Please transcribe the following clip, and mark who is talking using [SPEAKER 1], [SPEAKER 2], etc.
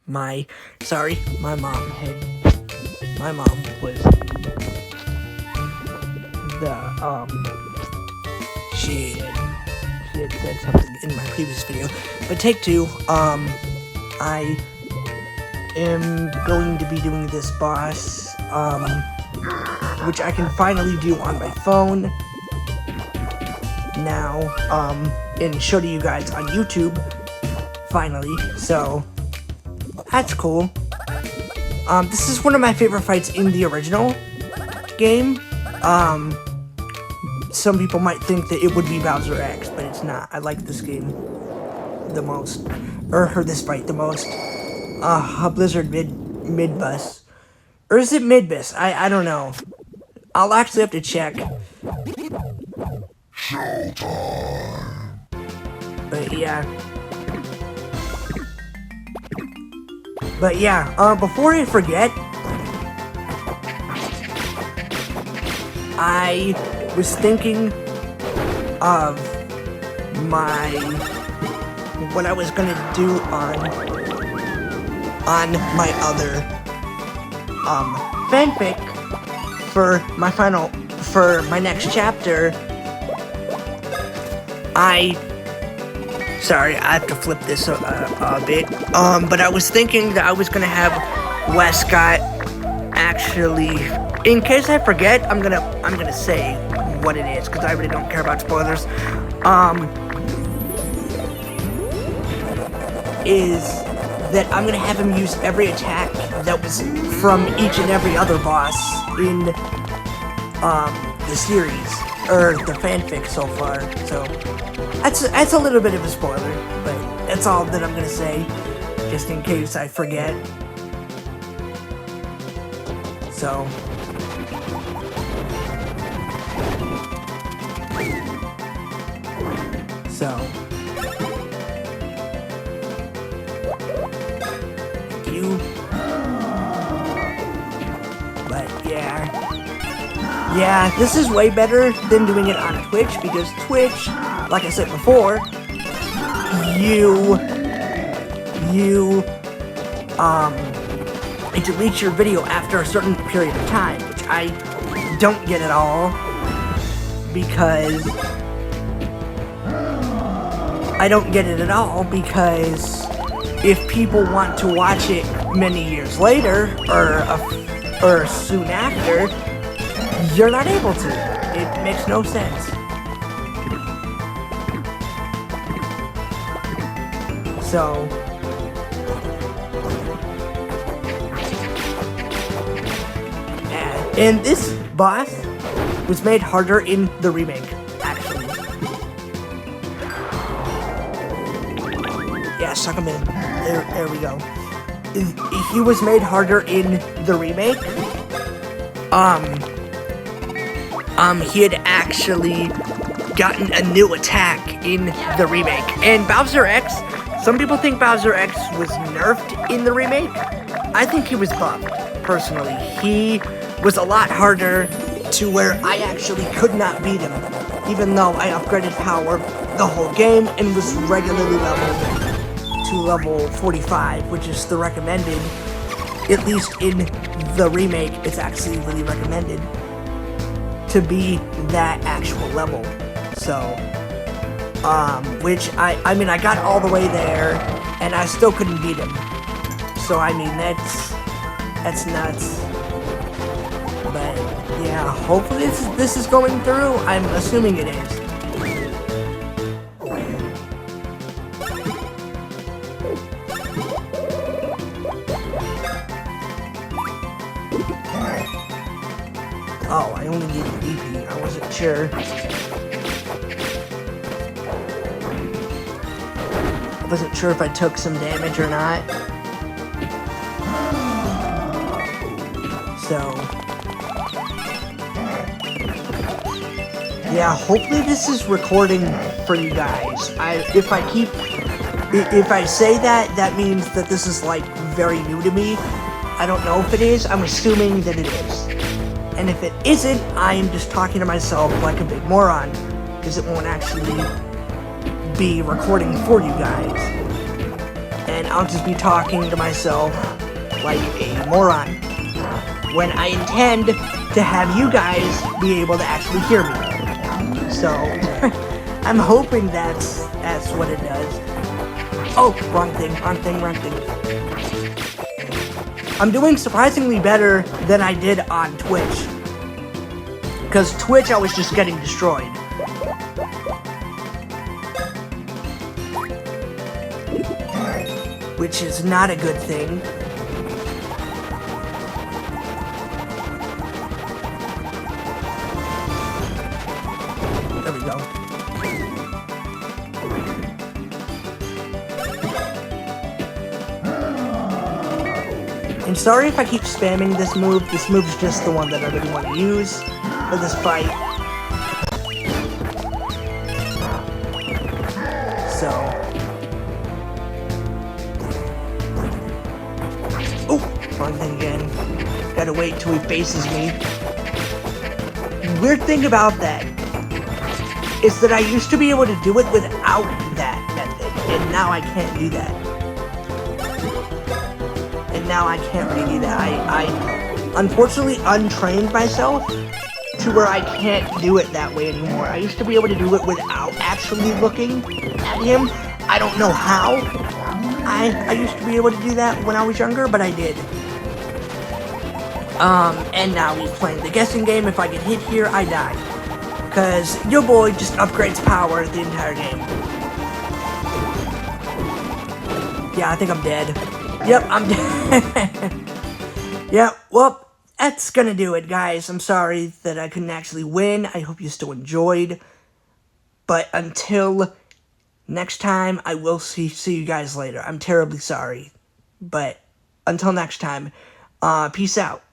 [SPEAKER 1] my mom was she had said something in my previous video. But take two, I am going to be doing this boss, which I can finally do on my phone now, and show to you guys on YouTube, finally, so that's cool. This is one of my favorite fights in the original game. Some people might think that it would be Bowser X, but it's not. I like this game the most, or this fight the most. Blizzard Muidbus. Or is it midbus? I don't know. I'll actually have to check. Showtime. But yeah, before I forget, I was thinking of what I was gonna do on my other fanfic for my next chapter. Sorry, I have to flip this a bit. But I was thinking that I was gonna have Westcott actually, in case I forget, I'm gonna say what it is, because I really don't care about spoilers. Is that I'm gonna have him use every attack that was from each and every other boss in the series, or the fanfic so far. So that's a little bit of a spoiler, but that's all that I'm gonna say, just in case I forget. So but yeah, this is way better than doing it on Twitch, because Twitch, like I said before, it deletes your video after a certain period of time, which I don't get at all, because if people want to watch it many years later, or soon after, you're not able to. It makes no sense. So and this boss was made harder in the remake, actually. Yeah, suck him in. There we go. He was made harder in the remake. He had actually gotten a new attack in the remake. And Bowser X, some people think Bowser X was nerfed in the remake. I think he was buffed, personally. He was a lot harder to where I actually could not beat him, even though I upgraded power the whole game and was regularly leveled to level 45, which is the recommended. At least in the remake, it's actually really recommended to be that actual level. So, which I mean, I got all the way there, and I still couldn't beat him. So, I mean, that's nuts. But, yeah, hopefully this is going through. I'm assuming it is. Oh, I only needed BP. I wasn't sure. I wasn't sure if I took some damage or not. So yeah, hopefully this is recording for you guys. If I say that, that means that this is like very new to me. I don't know if it is. I'm assuming that it is. And if it isn't, I am just talking to myself like a big moron, because it won't actually be recording for you guys. and I'll just be talking to myself like a moron, when I intend to have you guys be able to actually hear me. So, I'm hoping that's what it does. Oh, wrong thing. I'm doing surprisingly better than I did on Twitch. Because Twitch, I was just getting destroyed. Which is not a good thing. There we go. And sorry if I keep spamming this move. This move's just the one that I really want to use for this fight. So. Oh, wrong thing again. Gotta wait till he faces me. Weird thing about that is that I used to be able to do it without that method, and now I can't do that. Now I can't really do that. I unfortunately untrained myself to where I can't do it that way anymore. I used to be able to do it without actually looking at him. I don't know how. I used to be able to do that when I was younger, but I did. And now he's playing the guessing game. If I get hit here, I die. Because your boy just upgrades power the entire game. Yeah, I think I'm dead. Yep, I'm dead. Yeah, well, that's gonna do it, guys. I'm sorry that I couldn't actually win. I hope you still enjoyed. But until next time, I will see you guys later. I'm terribly sorry. But until next time, peace out.